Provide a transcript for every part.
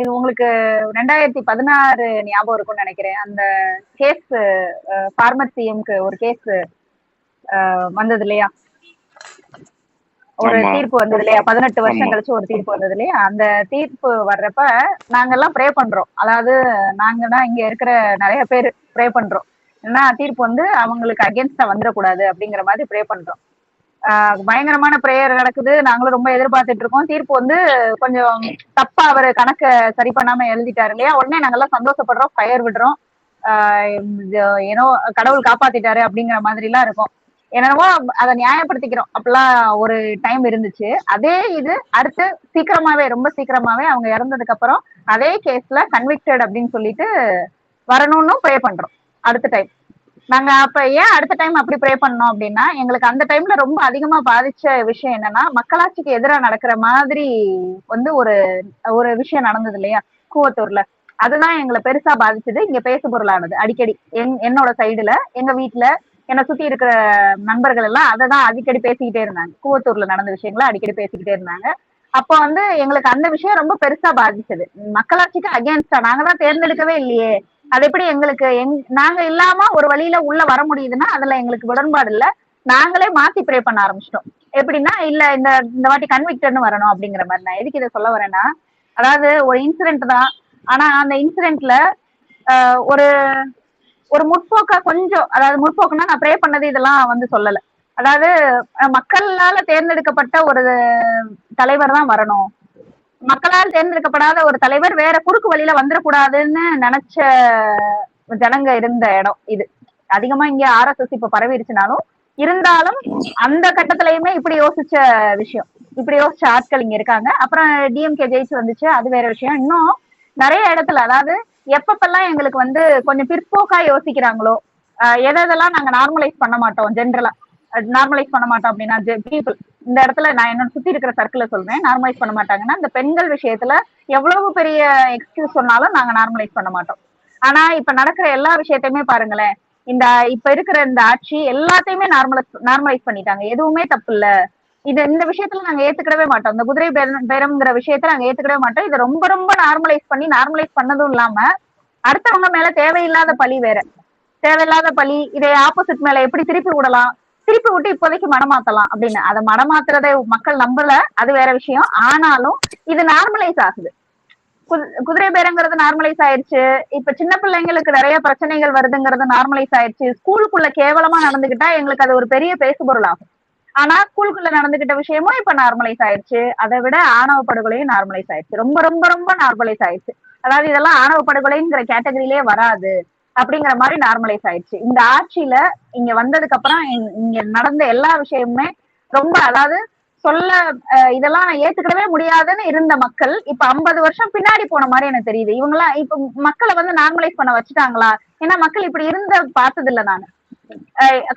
இது உங்களுக்கு 2016 ஞாபகம் இருக்கும்னு நினைக்கிறேன். அந்த கேஸ் ஃபார்மர் சிஎம்க்கு ஒரு கேஸ் வந்தது இல்லையா? ஒரு தீர்ப்பு வந்தது இல்லையா? 18 வருஷம் கழிச்சு ஒரு தீர்ப்பு வந்தது இல்லையா? அந்த தீர்ப்பு வர்றப்ப நாங்கெல்லாம் ப்ரே பண்றோம். அதாவது நாங்கன்னா இங்க இருக்கிற நிறைய பேர் ப்ரே பண்றோம். ஏன்னா தீர்ப்பு வந்து அவங்களுக்கு அகேன்ஸ்டா வந்துடக்கூடாது அப்படிங்கிற மாதிரி ப்ரே பண்றோம். பயங்கரமான பிரேயர் நடக்குது. நாங்களும் ரொம்ப எதிர்பார்த்துட்டு இருக்கோம். தீர்ப்பு வந்து கொஞ்சம் தப்பா அவர் கணக்க சரி பண்ணாம எழுதிட்டாரு இல்லையா? உடனே நாங்கெல்லாம் சந்தோஷப்படுறோம், ஃபயர் விடுறோம். ஏனோ கடவுள் காப்பாத்திட்டாரு அப்படிங்கிற மாதிரி எல்லாம் இருக்கும். என்னவோ அதை நியாயப்படுத்திக்கிறோம். அப்பெல்லாம் ஒரு டைம் இருந்துச்சு. அதே இது அடுத்து சீக்கிரமாவே, ரொம்ப சீக்கிரமாவே அவங்க இறந்ததுக்கு அப்புறம் அதே கேஸ்ல கன்விக்டட் அப்படின்னு சொல்லிட்டு வரணும்னு ப்ரே பண்றோம் அடுத்த டைம். நாங்க அப்ப ஏன் அடுத்த டைம் அப்படி ப்ரே பண்ணோம் அப்படின்னா, எங்களுக்கு அந்த டைம்ல ரொம்ப அதிகமா பாதிச்ச விஷயம் என்னன்னா, மக்களாட்சிக்கு எதிராக நடக்கிற மாதிரி வந்து ஒரு ஒரு விஷயம் நடந்தது இல்லையா கூவத்தூர்ல. அதுதான் எங்களை பெருசா பாதிச்சது. இங்க பேசு பொருளானது அடிக்கடி என்னோட சைடுல, எங்க வீட்டுல, என்னை சுத்தி இருக்கிற நண்பர்கள் எல்லாம் அதை தான் அடிக்கடி பேசிக்கிட்டே இருந்தாங்க. கூவத்தூர்ல நடந்த விஷயங்களை அடிக்கடி பேசிக்கிட்டே இருந்தாங்க. அப்ப வந்து எங்களுக்கு அந்த விஷயம் ரொம்ப பெருசா பாதிச்சது. மக்களாட்சிக்கு அகேன்ஸ்டா நாங்க தான் தேர்ந்தெடுக்கவே இல்லையே, அது எப்படி எங்களுக்கு நாங்க இல்லாம ஒரு வழியில உள்ள வர முடியுதுன்னா அதுல எங்களுக்கு உடன்பாடு இல்ல. நாங்களே மாத்தி ப்ரே பண்ண ஆரம்பிச்சிட்டோம். எப்படின்னா இல்ல இந்த இந்த வாட்டி கன்விக்டட்னு வரணும் அப்படிங்கிற மாதிரி. நான் எதுக்கு இதை சொல்ல வரேன்னா, அதாவது ஒரு இன்சிடென்ட் தான். ஆனா அந்த இன்சிடென்ட்ல ஒரு ஒரு முற்போக்கா கொஞ்சம், அதாவது முற்போக்குன்னா நான் ப்ரே பண்ணது இதெல்லாம் வந்து சொல்லல. அதாவது மக்களால தேர்ந்தெடுக்கப்பட்ட ஒரு தலைவர் தான் வரணும். மக்களால் தேர்ந்தெடுக்கப்படாத ஒரு தலைவர் வேற குறுக்கு வழியில வந்துடக்கூடாதுன்னு நினைச்ச ஜனங்க இருந்த இடம் இது. அதிகமா இங்க ஆர்எஸ்எஸ் இப்ப பரவிருச்சுனாலும் இருந்தாலும் அந்த கட்டத்திலயுமே இப்படி யோசிச்ச விஷயம், இப்படி யோசிச்ச ஆட்கள் இங்க இருக்காங்க. அப்புறம் டிஎம்கே ஜெயிச்சு வந்துச்சு, அது வேற விஷயம். இன்னும் நிறைய இடத்துல, அதாவது எப்பப்பெல்லாம் எங்களுக்கு வந்து கொஞ்சம் பிற்போக்கா யோசிக்கிறாங்களோ, எதெல்லாம் நாங்க நார்மலைஸ் பண்ண மாட்டோம், ஜென்ரலா நார்மலைஸ் பண்ண மாட்டோம் அப்படின்னா பீப்புள் இந்த இடத்துல நான் என்னோட சுத்தி இருக்கிற சர்க்கிள சொல்றேன், நார்மலைஸ் பண்ண மாட்டாங்கன்னா இந்த பெண்கள் விஷயத்துல எவ்வளவு பெரிய எக்ஸ்கியூஸ் சொன்னாலும் நாங்க நார்மலைஸ் பண்ண மாட்டோம். ஆனா இப்ப நடக்கிற எல்லா விஷயத்தையுமே பாருங்களேன், இந்த இப்ப இருக்கிற இந்த ஆட்சி எல்லாத்தையுமே நார்மலைஸ் பண்ணிட்டாங்க. எதுவுமே தப்பு இல்ல, இது இந்த விஷயத்துல நாங்க ஏத்துக்கிடவே மாட்டோம். இந்த குதிரை பேரம்ங்கிற விஷயத்த நாங்க ஏத்துக்கிடவே மாட்டோம். இதை ரொம்ப ரொம்ப நார்மலைஸ் பண்ணதும் இல்லாம அடுத்தவங்க மேல தேவையில்லாத பழி வேற, தேவையில்லாத பழி. இதை ஆப்போசிட் மேல எப்படி திருப்பி விடலாம், திருப்பி விட்டு இப்போதைக்கு மனமாத்தலாம் அப்படின்னு. அதை மனமாத்துறதை மக்கள் நம்பல, அது வேற விஷயம். ஆனாலும் இது நார்மலைஸ் ஆகுது. குதிரை பேரங்கிறது நார்மலைஸ் ஆயிடுச்சு. இப்ப சின்ன பிள்ளைங்களுக்கு நிறைய பிரச்சனைகள் வருதுங்கிறது நார்மலைஸ் ஆயிடுச்சு. ஸ்கூலுக்குள்ள கேவலமா நடந்துகிட்டா எங்களுக்கு அது ஒரு பெரிய பேசுபொருள் ஆகும். ஆனா ஸ்கூலுக்குள்ள நடந்துகிட்ட விஷயமும் இப்ப நார்மலைஸ் ஆயிடுச்சு. அதை விட ஆணவ படுகொலையும் நார்மலைஸ் ஆயிடுச்சு. ரொம்ப ரொம்ப ரொம்ப நார்மலைஸ் ஆயிடுச்சு. அதாவது இதெல்லாம் ஆணவ படுகொலைங்கிற கேட்டகரியிலே வராது அப்படிங்கிற மாதிரி நார்மலைஸ் ஆயிடுச்சு. இந்த ஆட்சியில இங்க வந்ததுக்கு அப்புறம் இங்க நடந்த எல்லா விஷயமுமே ரொம்ப, அதாவது சொல்ல இதெல்லாம் நான் ஏத்துக்கிடவே முடியாதுன்னு இருந்த மக்கள் இப்ப 50 வருஷம் பின்னாடி போன மாதிரி எனக்கு தெரியுது. இவங்கெல்லாம் இப்ப மக்களை வந்து நார்மலைஸ் பண்ண வச்சுட்டாங்களா? ஏன்னா மக்கள் இப்படி இருந்த பார்த்தது இல்ல நானு.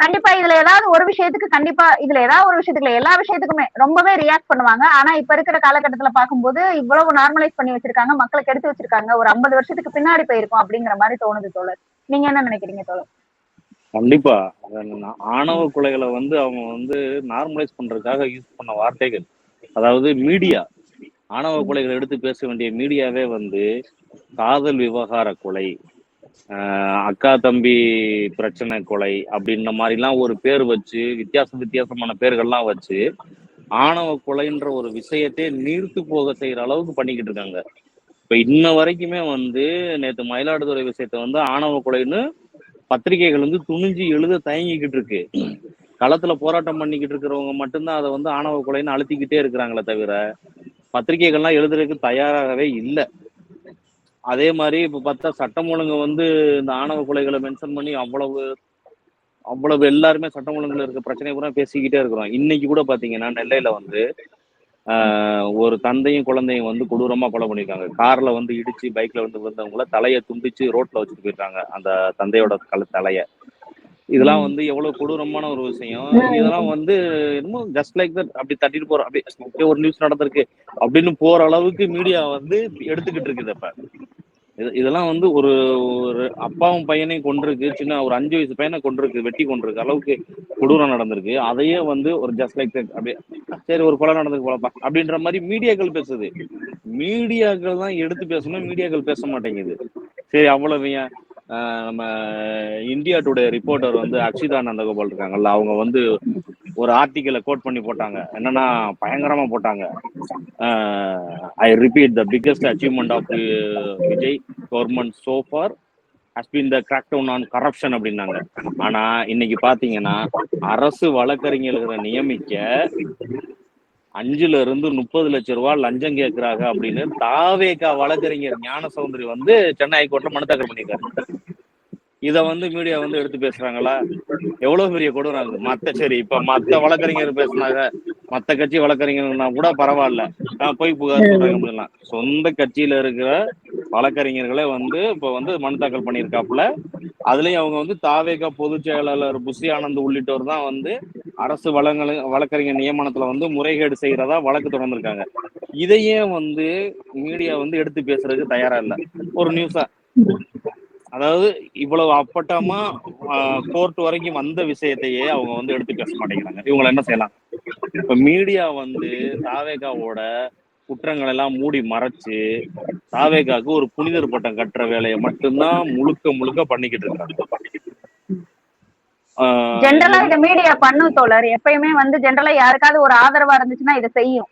கண்டிப்பா இதுல ஏதாவது ஒரு விஷயத்துக்கு, கண்டிப்பா இதுல ஏதாவது ஒரு விஷயத்துக்கு, எல்லா விஷயத்துக்குமே ரொம்பவே ரியாக்ட் பண்ணுவாங்க. ஆனா இப்ப இருக்கிற காலகட்டத்துல பார்க்கும்போது இவ்வளவு நார்மலைஸ் பண்ணி வச்சிருக்காங்க, மக்களை கெடுத்து வச்சிருக்காங்க, ஒரு 50 வருஷத்துக்கு பின்னாடி போயிருக்கோம் அப்படிங்கிற மாதிரி தோணுது தோழர். நீங்க என்ன நினைக்கிறீங்க தோழர்? கண்டிப்பா ஆணவ கொலைகளை வந்து அவங்க வந்து நார்மலைஸ் பண்றதுக்காக யூஸ் பண்ண வார்த்தைகள், அதாவது மீடியா ஆணவ கொலைகளை எடுத்து பேச வேண்டிய மீடியாவே வந்து காதல் விவகார கொலை, அக்கா தம்பி பிரச்சனை கொலை அப்படின்ற மாதிரிலாம் ஒரு பேர் வச்சு வித்தியாசமான பேர்கள்லாம் வச்சு ஆணவ கொலைன்ற ஒரு விஷயத்தை நீர்த்து போக செய்யற அளவுக்கு பண்ணிக்கிட்டு இருக்காங்க. இப்ப இன்ன வரைக்குமே வந்து நேற்று மயிலாடுதுறை விஷயத்த வந்து ஆணவ கொலைன்னு பத்திரிகைகள் வந்து துணிஞ்சு எழுத தயங்கிக்கிட்டு இருக்கு. களத்துல போராட்டம் பண்ணிக்கிட்டு இருக்கிறவங்க மட்டும்தான் அதை வந்து ஆணவ கொலைன்னு அழுத்திக்கிட்டே இருக்கிறாங்களே தவிர பத்திரிகைகள்லாம் எழுதுறதுக்கு தயாராகவே இல்லை. அதே மாதிரி இப்ப பார்த்தா சட்டம் ஒழுங்கு வந்து இந்த ஆணவ கொலைகளை மென்ஷன் பண்ணி அவ்வளவு எல்லாருமே சட்டம் ஒழுங்குல இருக்க பிரச்சனை கூட பேசிக்கிட்டே இருக்கிறோம். இன்னைக்கு கூட பாத்தீங்கன்னா நெல்லையில வந்து ஒரு தந்தையும் குழந்தையும் வந்து கொடூரமா கொலை பண்ணிருக்காங்க. கார்ல வந்து இடிச்சு பைக்ல வந்து வந்தவங்கள தலையை துண்டிச்சு ரோட்ல வச்சுட்டு போயிருக்காங்க, அந்த தந்தையோட தலைய. இதெல்லாம் வந்து எவ்வளவு கொடூரமான ஒரு விஷயம். இதெல்லாம் வந்து என்னமோ ஜஸ்ட் லைக் தட் அப்படி தட்டிட்டு போறோம், அப்படி ஒரு நியூஸ் நடந்திருக்கு அப்படின்னு போற அளவுக்கு மீடியா வந்து எடுத்துக்கிட்டு இருக்குது. இப்ப இதெல்லாம் வந்து ஒரு ஒரு அப்பாவும் பையனையும் கொண்டிருக்கு, சின்ன ஒரு 5 வயசு பையனை கொண்டிருக்கு, வெட்டி கொண்டிருக்கு அளவுக்கு கொடூரம் நடந்திருக்கு. அதையே வந்து ஒரு ஜஸ்ட் லைக் தட் அப்படியே சரி ஒரு கொலை நடந்திருக்கு போலப்பா அப்படின்ற மாதிரி மீடியாக்கள் பேசுது. மீடியாக்கள் தான் எடுத்து பேசணும், மீடியாக்கள் பேச மாட்டேங்குது. சரி அவ்வளவு ஏன் நம்ம இந்தியா டுடே ரிப்போர்ட்டர் வந்து அக்ஷிதா நந்தகோபால் இருக்காங்கல்ல, அவங்க வந்து ஒரு ஆர்டிக்கலை கோட் பண்ணி போட்டாங்க. என்னன்னா பயங்கரமா போட்டாங்க. I repeat the biggest achievement of Vijay government so far has been the crackdown on corruption அப்படின்னாங்க. ஆனா இன்னைக்கு பாத்தீங்கன்னா அரசு வழக்கறிஞர்களை நியமிக்க 5 to 30 லட்சம் ரூபாய் லஞ்சம் கேட்கிறாங்க அப்படின்னு தாவேகா வழக்கறிஞர் ஞான சௌந்தரி வந்து சென்னை ஹைகோர்ட்ல மனு தாக்கல் பண்ணியிருக்காரு. இத வந்து மீடியா வந்து எடுத்து பேசுறாங்களா? எவ்வளவு பெரிய கொடூரம் அது. சரி இப்ப மத்த வழக்கறிஞர் பேசினாங்க, மத்த கட்சி வழக்கறிஞர்னா கூட பரவாயில்ல, போய் புகார் சொல்றாங்க அப்படின்னா, சொந்த கட்சியில இருக்கிற வழக்கறிஞர்களே வந்து இப்ப வந்து மனு தாக்கல் பண்ணியிருக்காப்புல. அதுலயும் அவங்க வந்து தாவேகா பொதுச் செயலாளர் புஷி ஆனந்த் உள்ளிட்டோர் தான் வந்து அரசு வழக்கறிஞர் நியமனத்துல வந்து முறைகேடு செய்யறதா வழக்கு தொடர்ந்திருக்காங்க. இதையே வந்து மீடியா வந்து எடுத்து பேசுறதுக்கு தயாரா இல்ல. ஒரு நியூஸா, அதாவது இவ்வளவு அப்பட்டமா கோர்ட் வரைக்கும் வந்த விஷயத்தையே அவங்க வந்து எடுத்து பேச மாட்டேங்கிறாங்க. இவங்களை என்ன செய்யலாம்? இப்ப மீடியா வந்து தாவேகாவோட குற்றங்கள் எல்லாம் மூடி மறைச்சு தாவேகாவுக்கு ஒரு புனிதர் பட்டம் கட்டுற வேலையை மட்டும்தான் முழுக்க முழுக்க பண்ணிக்கிட்டு இருக்காங்க. ஜென்ரலா இந்த மீடியா பண்ணும் தோழர். எப்பயுமே வந்து ஜென்ரலா யாருக்காவது ஒரு ஆதரவா இருந்துச்சுன்னா இதை செய்யும்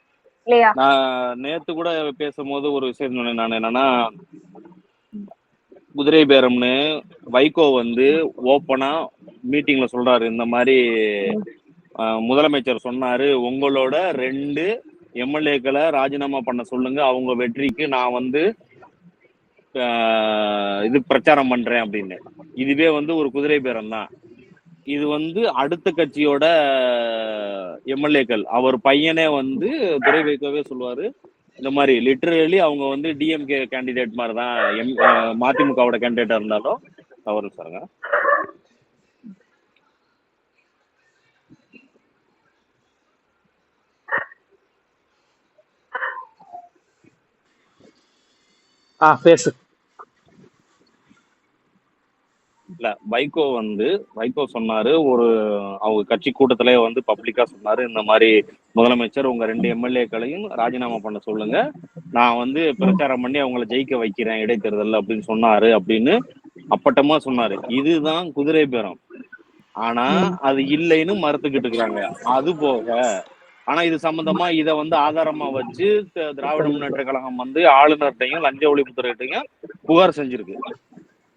இல்லையா? நான் நேத்து கூட பேசும்போது ஒரு விஷயம் சொன்னேன். நான் என்னன்னா, குதிரை பேரம்னு வைகோ வந்து ஓப்பனா மீட்டிங்ல சொல்றாரு. இந்த மாதிரி முதலமைச்சர் சொன்னாரு, உங்களோட 2 எம்எல்ஏக்களை ராஜினாமா பண்ண சொல்லுங்க, அவங்க வெற்றிக்கு நான் வந்து இது பிரச்சாரம் பண்றேன் அப்படின்னு. இதுவே வந்து ஒரு குதிரை பேரம் தான். இது வந்து அடுத்த கட்சியோட எம்எல்ஏக்கள் அவர் பையனே வந்து துரை வைகோவே சொல்லுவாரு, இந்த மாதிரி லிட்டரலி அவங்க வந்து டிஎம்கே கேண்டிடேட் மாதிரி தான் மதிமுகவோட கேண்டிடேட்டா இருந்தாலும் தவறு சாருங்க. பேசு. இல்ல வைகோ சொன்னாரு, ஒரு அவங்க கட்சி கூட்டத்திலே வந்து பப்ளிக்கா சொன்னாரு, இந்த மாதிரி முதலமைச்சர் உங்க 2 எம்எல்ஏக்களையும் ராஜினாமா பண்ண சொல்லுங்க, நான் வந்து பிரச்சாரம் பண்ணி அவங்களை ஜெயிக்க வைக்கிறேன் இடைத்தேர்தல் அப்படின்னு சொன்னாரு அப்படின்னு அப்பட்டமா சொன்னாரு. இதுதான் குதிரை பேரம். ஆனா அது இல்லைன்னு மறுத்துக்கிட்டு இருக்கிறாங்க. அது போக ஆனா இது சம்பந்தமா இத வந்து ஆதாரமா வச்சு திராவிட முன்னேற்ற கழகம் வந்து ஆளுநர்கிட்டையும் லஞ்ச ஒழிப்புத்துறையிட்டையும் புகார் செஞ்சிருக்கு,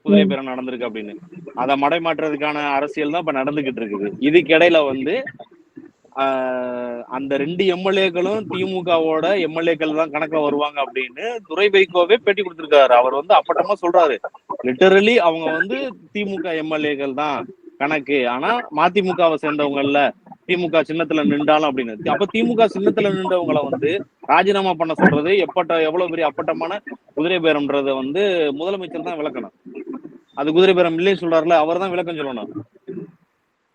குதிரை பேரம் நடந்திருக்கு அப்படின்னு. அதை மடைமாற்றுறதுக்கான அரசியல் தான் இப்ப நடந்துகிட்டு இருக்குது. இதுக்கிடையில வந்து அந்த 2 எம்எல்ஏக்களும் திமுகவோட எம்எல்ஏக்கள் தான் கணக்குல வருவாங்க அப்படின்னு துரை வைகோவே பேட்டி கொடுத்திருக்காரு. அவர் வந்து அப்பட்டமா சொல்றாரு, லிட்டரலி அவங்க வந்து திமுக எம்எல்ஏக்கள் தான் கணக்கு, ஆனா மதிமுகவை சேர்ந்தவங்க இல்ல, திமுக சின்னத்துல நின்றாலும் அப்படின்னு. அப்ப திமுக சின்னத்துல நின்றவங்களை வந்து ராஜினாமா பண்ண சொல்றது எவ்வளவு பெரிய அப்பட்டமான குதிரை பேரம்ன்றத வந்து முதலமைச்சர் தான் விளக்கணும். அது குதிரை பேரம் இல்லைன்னு சொல்றாருல, அவர் தான் விளக்கம் சொல்லணும்.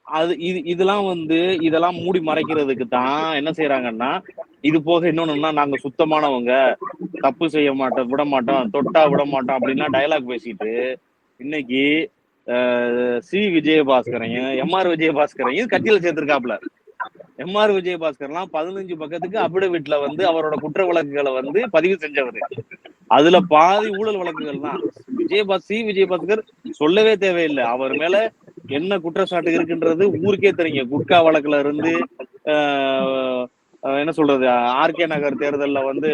அது இதெல்லாம் வந்து இதெல்லாம் மூடி மறைக்கிறதுக்கு தான் என்ன செய்யறாங்கன்னா, இது போக இன்னொன்னுன்னா, நாங்க சுத்தமானவங்க, தப்பு செய்ய மாட்டோம், விட மாட்டோம், தொட்டா விட மாட்டோம் அப்படின்லாம் டயலாக் பேசிட்டு இன்னைக்கு சி விஜயபாஸ்கரையும் எம்ஆர் விஜயபாஸ்கரையும் கட்சியில சேர்த்திருக்காப்ல. எம்ஆர் விஜயபாஸ்கர்லாம் 15 பக்கத்துக்கு அபிடவிட்ல வந்து அவரோட குற்ற வழக்குகளை வந்து பதிவு செஞ்சவர். அதுல பாதி ஊழல் வழக்குகள் தான். சி விஜயபாஸ்கர் சொல்லவே தேவையில்லை. அவர் மேல என்ன குற்றச்சாட்டு இருக்குன்றது ஊருக்கே தெரியும். குட்கா வழக்குல இருந்து என்ன சொல்றது, ஆர்கே நகர் தேர்தல்ல வந்து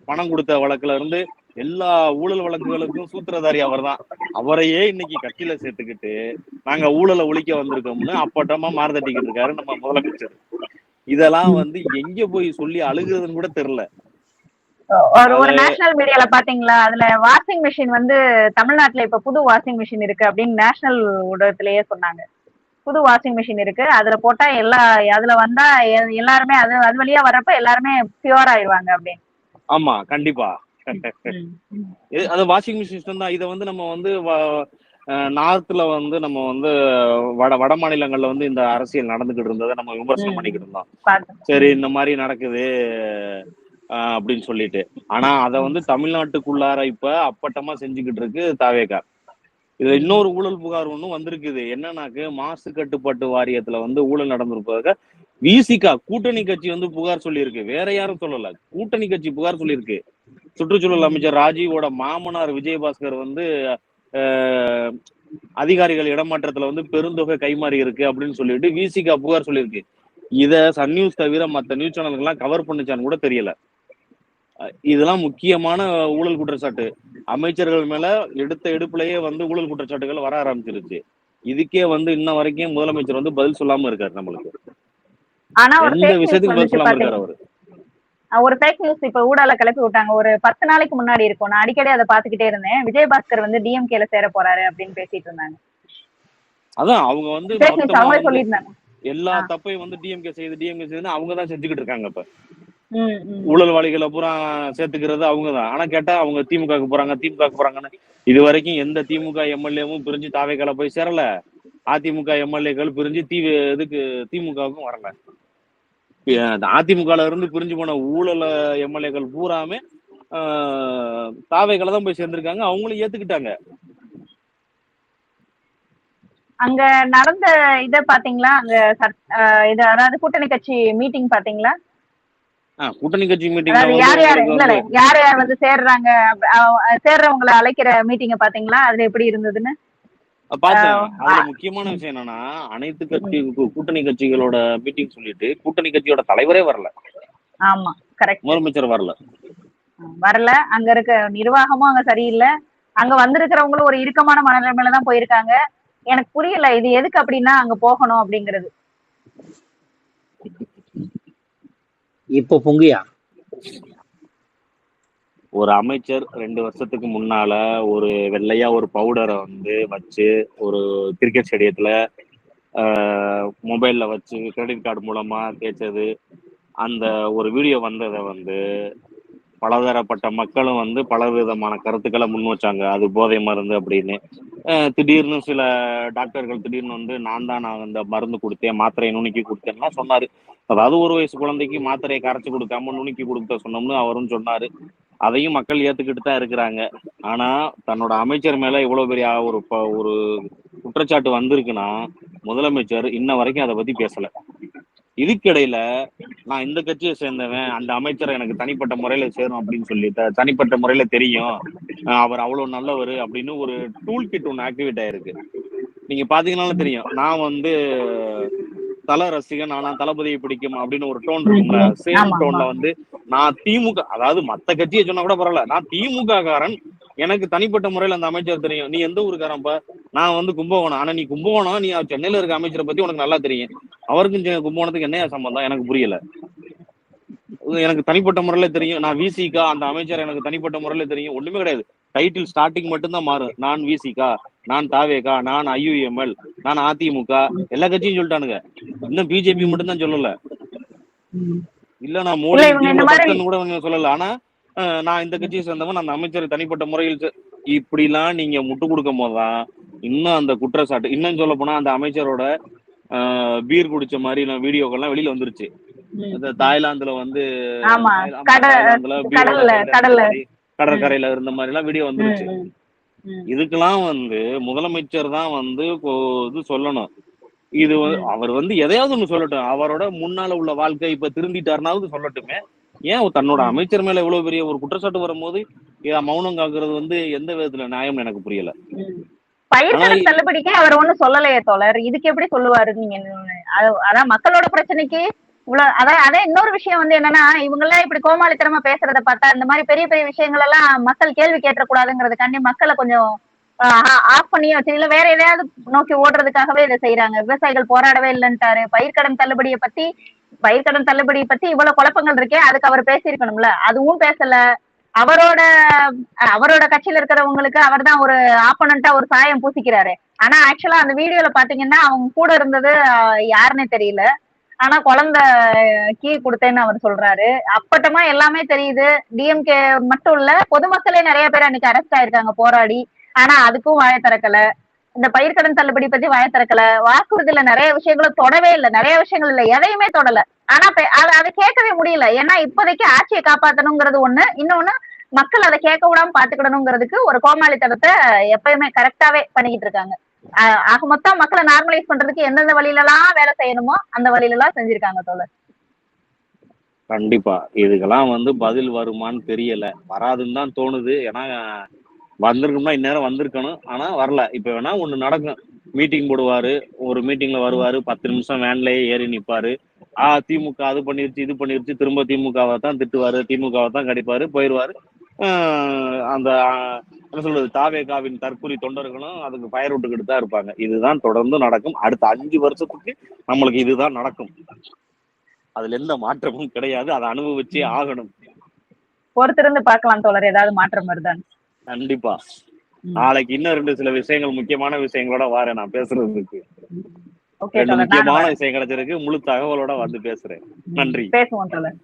பணம் கொடுத்த வழக்குல இருந்து எல்லா ஊழல் வழக்குகளுக்கும் சூத்திரதாரி அவர் தான். அவரையே இன்னைக்கு கட்சியில சேர்த்துக்கிட்டு நாங்க ஊழலை ஒழிக்க வந்திருக்கோம்னு அப்பட்டமா மாறுதட்டிக்கிட்டு இருக்காரு நம்ம முதலமைச்சர். இதெல்லாம் வந்து எங்க போய் சொல்லி அழுகுறதுன்னு கூட தெரியல. ஒரு நேஷனல் மீடியால பாத்தீங்களா, அதுல வாஷிங் மிஷின் வந்து தமிழ்நாட்டுல இப்ப புது வாஷிங் மிஷின் இருக்கு அப்படின்னு நேஷனல் ஊடகத்திலேயே சொன்னாங்க. புது வாஷிங் மிஷின் இருக்கு, அதுல போட்டா அதுல வந்தா எல்லாருமே அது வழியா வர்றப்ப எல்லாருமே பியூர் ஆயிடுவாங்க அப்படின்னு. ஆமா கண்டிப்பா. அது வாஷிங் மிஷின் தான். இதை வந்து நம்ம வந்து நார்த்ல வந்து நம்ம வந்து வட மாநிலங்கள்ல வந்து இந்த அரசியல் நடந்துகிட்டு இருந்ததை நம்ம விமர்சனம் பண்ணிக்கிட்டு இருந்தோம். சரி இந்த மாதிரி நடக்குது, அப்படின்னு சொல்லிட்டு. ஆனா அதை வந்து தமிழ்நாட்டுக்குள்ளார இப்ப அப்பட்டமா செஞ்சுக்கிட்டு இருக்கு தாவேகா. இதுல இன்னொரு ஊழல் புகார் ஒண்ணும் வந்திருக்குது. என்னன்னாக்கு மாசு கட்டுப்பாட்டு வாரியத்துல வந்து ஊழல் நடந்திருப்பதாக விசிகா கூட்டணி கட்சி வந்து புகார் சொல்லியிருக்கு. வேற யாரும் சொல்லல, கூட்டணி கட்சி புகார் சொல்லியிருக்கு. சுற்றுச்சூழல் அமைச்சர் ராஜீவோட மாமனார் விஜயபாஸ்கர் வந்து அதிகாரிகள் இடமாற்றத்துல வந்து பெருந்தொகை கைமாறி இருக்கு அப்படின்னு சொல்லிட்டு விசிகா புகார் சொல்லியிருக்கு. இத சன் நியூஸ் தவிர மத்த நியூஸ் சேனல்கள்லாம் கவர் பண்ணுச்சான்னு கூட தெரியல. இதெல்லாம் முக்கியமான ஊழல் குற்றச்சாட்டு. அமைச்சர்கள் மேல எடுத்த எடுப்புலயே வந்து ஊழல் குற்றச்சாட்டுகள் வர ஆரம்பிச்சிருச்சு. இதுக்கே வந்து இன்ன வரைக்கும் முதலமைச்சர் வந்து பதில் சொல்லாம இருக்காரு. நம்மளுக்கு ஆனா ஒரு எந்த விஷயத்துக்கு பதில் சொல்லாம இருக்காரு அவரு. ஒரு ஃபேக் நியூஸ் இப்ப ஊடால கிளப்பி விட்டாங்க. ஒரு 10 நாளைக்கு முன்னாடி இருக்கும், நான் அடிக்கடி அதை பாத்துக்கிட்டே இருந்தேன். விஜயபாஸ்கர் வந்து டிஎம்கேல சேர போறாரு அப்படின்னு பேசிட்டு இருந்தாங்க. அதான் அவங்க வந்து அவங்களே சொல்லியிருந்தாங்க எல்லா தப்பையும் வந்து டிஎம்கே செய்து அவங்கதான் செஞ்சுக்கிட்டு இருக்காங்க. இப்ப ஊழல்வாளிகளை பூரா சேர்த்துக்கிறது அவங்கதான். ஆனா கேட்டா அவங்க திமுகவுக்கு போறாங்கன்னு இது வரைக்கும் எந்த திமுக எம்எல்ஏவும் பிரிஞ்சு தாவேக்கால போய் சேரல. அதிமுக எம்எல்ஏக்கள் பிரிஞ்சு இதுக்கு திமுகவுக்கும் வரல. அதிமுகல இருந்து பிரிஞ்சு போன ஊழல் எம்எல்ஏக்கள் பூராமே தாவேக்கால தான் போய் சேர்ந்திருக்காங்க. அவங்களும் ஏத்துக்கிட்டாங்க. அங்க நடந்த இத பாத்தீங்களா? அங்க இது அதாவது கூட்டணி கட்சி மீட்டிங் பாத்தீங்களா? கூட்டணி கட்சி மீட்டிங் யார் யார் வந்து சேர்றாங்க, சேர்றவங்களை அழைக்கிற மீட்டிங்க பாத்தீங்களா? அதுல எப்படி இருந்ததுன்னு பார்த்தேன். அதுல முக்கியமான விஷயம் என்னன்னா, அனைத்து கட்சி கூட்டணி கட்சிகளோட மீட்டிங் சொல்லிட்டு கூட்டணி கட்சியோட தலைவரே வரல. ஆமா, கரெக்ட். முதலமைச்சர் வரல. அங்க இருக்க நிர்வாகமும் அங்க சரியில்லை. அங்க வந்திருக்கிறவங்களும் ஒரு இறுக்கமான மனநிலைமையில தான் போயிருக்காங்க. எனக்கு புரியல இது எதுக்கு அப்படின்னா அங்க போகணும் அப்படிங்கிறது. இப்போ பொங்கியா ஒரு அமைச்சர் 2 வருஷத்துக்கு முன்னால ஒரு வெள்ளையா ஒரு பவுடரை வந்து வச்சு ஒரு கிரிக்கெட் ஸ்டேடியத்துல மொபைல்ல வச்சு கிரெடிட் கார்டு மூலமா தேய்ச்சது, அந்த ஒரு வீடியோ வந்ததை வந்து பலதரப்பட்ட மக்களும் வந்து பல விதமான கருத்துக்களை முன் வச்சாங்க. அது போதை மருந்து அப்படின்னு. திடீர்னு சில டாக்டர்கள் திடீர்னு வந்து நான் அந்த மருந்து கொடுத்தேன், மாத்திரையை நுணுக்கி கொடுத்தேன்னா சொன்னாரு. அதாவது ஒரு வயசு குழந்தைக்கு மாத்திரையை கரைச்சு கொடுக்காம நுணுக்கி கொடுக்க சொன்னோம்னு அவரும் சொன்னாரு. அதையும் மக்கள் ஏத்துக்கிட்டு தான் இருக்கிறாங்க. ஆனா தன்னோட அமைச்சர் மேல இவ்வளவு பெரிய ஒரு குற்றச்சாட்டு வந்திருக்குன்னா முதலமைச்சர் இன்ன வரைக்கும் அதை பத்தி பேசல. இதுக்கிடையில நான் இந்த கட்சியை சேர்ந்தவன், அந்த அமைச்சரை எனக்கு தனிப்பட்ட முறையில சேரும் அப்படின்னு சொல்லி தனிப்பட்ட முறையில தெரியும், அவர் அவ்வளவு நல்லவர் அப்படின்னு ஒரு டூல் கிட் ஒன்று ஆக்டிவேட் ஆயிருக்கு. நீங்க பாத்தீங்கன்னாலும் தெரியும். நான் வந்து தல ரசிகன், ஆனா தளபதியை பிடிக்கும் அப்படின்னு ஒரு டோன் இருக்கும்ல, சேம் டோன்ல வந்து நான் திமுக, அதாவது மத்த கட்சியை சொன்னா கூட பரவாயில்ல, நான் திமுக காரன், எனக்கு தனிப்பட்ட முறையில அந்த அமைச்சர் தெரியும். நீ எந்த ஊருக்காரன்ப்பா? நான் வந்து கும்பகோணம். ஆனா நீ கும்பகோணம், நீ சென்னையில இருக்க அமைச்சரை பத்தி உனக்கு நல்லா தெரியும். அவருக்கும் கும்பகோணத்துக்கு என்னையா சம்பந்தம்? எனக்கு புரியல. எனக்கு தனிப்பட்ட முறையில தெரியும், நான் விசிகா, அந்த அமைச்சர் எனக்கு தனிப்பட்ட முறையில தெரியும். ஒண்ணுமே கிடையாது. டைட்டில் ஸ்டார்டிங் மட்டும்தான் மாறும். நான் விசிகா, நான் தாவேகா, நான் ஐயுஎம்எல், நான் அதிமுக, எல்லா கட்சியும் சொல்லிட்டானுங்க. இன்னும் பிஜேபி மட்டும் தான் சொல்லல. இல்ல நான் மோடி கூட சொல்லல. ஆனா நான் இந்த கட்சியை சேர்ந்தவன், அந்த அமைச்சர் தனிப்பட்ட முறையில் இப்படிலாம் நீங்க முட்டு கொடுக்கும் போதுதான் இன்னும் அந்த குற்றச்சாட்டு. இன்னும் சொல்ல போனா அந்த அமைச்சரோட பீர் குடிச்ச மாதிரி வீடியோக்கள்லாம் வெளியில வந்துருச்சு. தாய்லாந்துல வந்து கடற்கரையில இருந்த மாதிரி எல்லாம் வீடியோ வந்துருச்சு. இதுக்கெல்லாம் வந்து முதலமைச்சர் தான் வந்து இது சொல்லணும். இது அவர் வந்து எதையாவது ஒண்ணு சொல்லட்டும். அவரோட முன்னால உள்ள வாழ்க்கை இப்ப திருந்திட்டாருனாவது சொல்லட்டுமே. ஏன் தன்னோட அமைச்சர் மேல இவ்வளவு பெரிய ஒரு குற்றச்சாட்டு வரும்போது மௌனம் காக்குறது வந்து எந்த விதத்துல நியாயம் எனக்கு புரியல. பயிர்க்கடன் தள்ளுபடிக்கு அவர் ஒண்ணும் சொல்லலையே தோழர், இதுக்கு எப்படி சொல்லுவாரு நீங்க? அதான் மக்களோட பிரச்சனைக்கு இவ்வளவு. அதான் இன்னொரு விஷயம் வந்து என்னன்னா, இவங்க எல்லாம் இப்படி கோமாளித்தனமா பேசுறத பார்த்தா இந்த மாதிரி பெரிய பெரிய விஷயங்கள் எல்லாம் மக்கள் கேள்வி கேட்டக்கூடாதுங்கிறதுக்காண்டி மக்களை கொஞ்சம் ஆஃப் பண்ணியே வச்சு, இல்ல வேற எதையாவது நோக்கி ஓடுறதுக்காகவே இதை செய்யறாங்க. விவசாயிகள் போராடவே இல்லைன்ட்டாரு. பயிர்க்கடன் தள்ளுபடியை பத்தி இவ்வளவு குழப்பங்கள் இருக்கே, அதுக்கு அவர் பேசியிருக்கணும்ல, அதுவும் பேசல. அவரோட கட்சியில இருக்கிறவங்களுக்கு அவர் தான் ஒரு ஆப்போனண்டா ஒரு சாயம் பூசிக்கிறாரு. ஆனா ஆக்சுவலா அந்த வீடியோல பாத்தீங்கன்னா அவங்க கூட இருந்தது யாருன்னே தெரியல. ஆனா குழந்தை கீ கொடுத்தேன்னு அவர் சொல்றாரு. அப்பட்டமா எல்லாமே தெரியுது. டிஎம்கே மட்டும் இல்ல, பொதுமக்களே நிறைய பேர் அன்னைக்கு அரெஸ்ட் ஆயிருக்காங்க போராடி. ஆனா அதுக்கும் வாய திறக்கல. இந்த பயிர்க்கடன் தள்ளுபடி பத்தி வாய திறக்கல, வாக்குறுதியில நிறைய விஷயங்களை தொடவே இல்லை, நிறைய விஷயங்கள் இல்ல, எதையுமே தொடல. ஆனா அதை கேட்கவே முடியல. ஏன்னா இப்போதைக்கு ஆட்சியை காப்பாத்தணுங்கிறது ஒண்ணு, இன்னொன்னு மக்கள் அதை கேட்க விடாம பாத்துக்கிடணுங்கிறதுக்கு ஒரு கோமாளித்தனத்தை எப்பயுமே கரெக்டாவே பண்ணிக்கிட்டு இருக்காங்க. ஆக மொத்தம் மக்களை நார்மலைஸ் பண்றதுக்கு எந்தெந்த வழியில எல்லாம் வேலை செய்யணுமோ அந்த வழியில எல்லாம் செஞ்சிருக்காங்க தோழர். கண்டிப்பா இதுக்கெல்லாம் வந்து பதில் வருமான்னு தெரியல, வராதுன்னு தான் தோணுது. ஏன்னா வந்திருக்கணும்னா இந்நேரம் வந்திருக்கணும், ஆனா வரல. இப்ப வேணா ஒண்ணு நடக்கும், மீட்டிங் போடுவாரு, ஒரு மீட்டிங்ல வருவாரு, 10 நிமிஷம் வேன்லயே ஏறி நிப்பாரு, திமுக அது பண்ணிருச்சு இது பண்ணிருச்சு, திரும்ப திமுகவை தான் திட்டுவாரு, திமுகவை தான் கடிப்பாரு, போயிடுவாரு. அந்த என்ன சொல்றது, தாவேகாவின் தற்கொலை தொண்டர்களும் அதுக்கு பயர் விட்டுக்கிட்டு தான் இருப்பாங்க. இதுதான் தொடர்ந்து நடக்கும். அடுத்த 5 வருஷத்துக்கு நம்மளுக்கு இதுதான் நடக்கும். அதுல எந்த மாற்றமும் கிடையாது. அதை அனுபவிச்சே ஆகணும். பொறுத்திருந்து பார்க்கலாம் தோழர், ஏதாவது மாற்றம் வருதான்னு. கண்டிப்பா நாளைக்கு இன்னும் 2 சில விஷயங்கள், முக்கியமான விஷயங்களோட வரேன் நான் பேசுறதுக்கு. 2 முக்கியமான விஷயம் கிடைச்சிருக்கு, முழு தகவலோட வந்து பேசுறேன். நன்றி. பேசுவோம் தோழர்.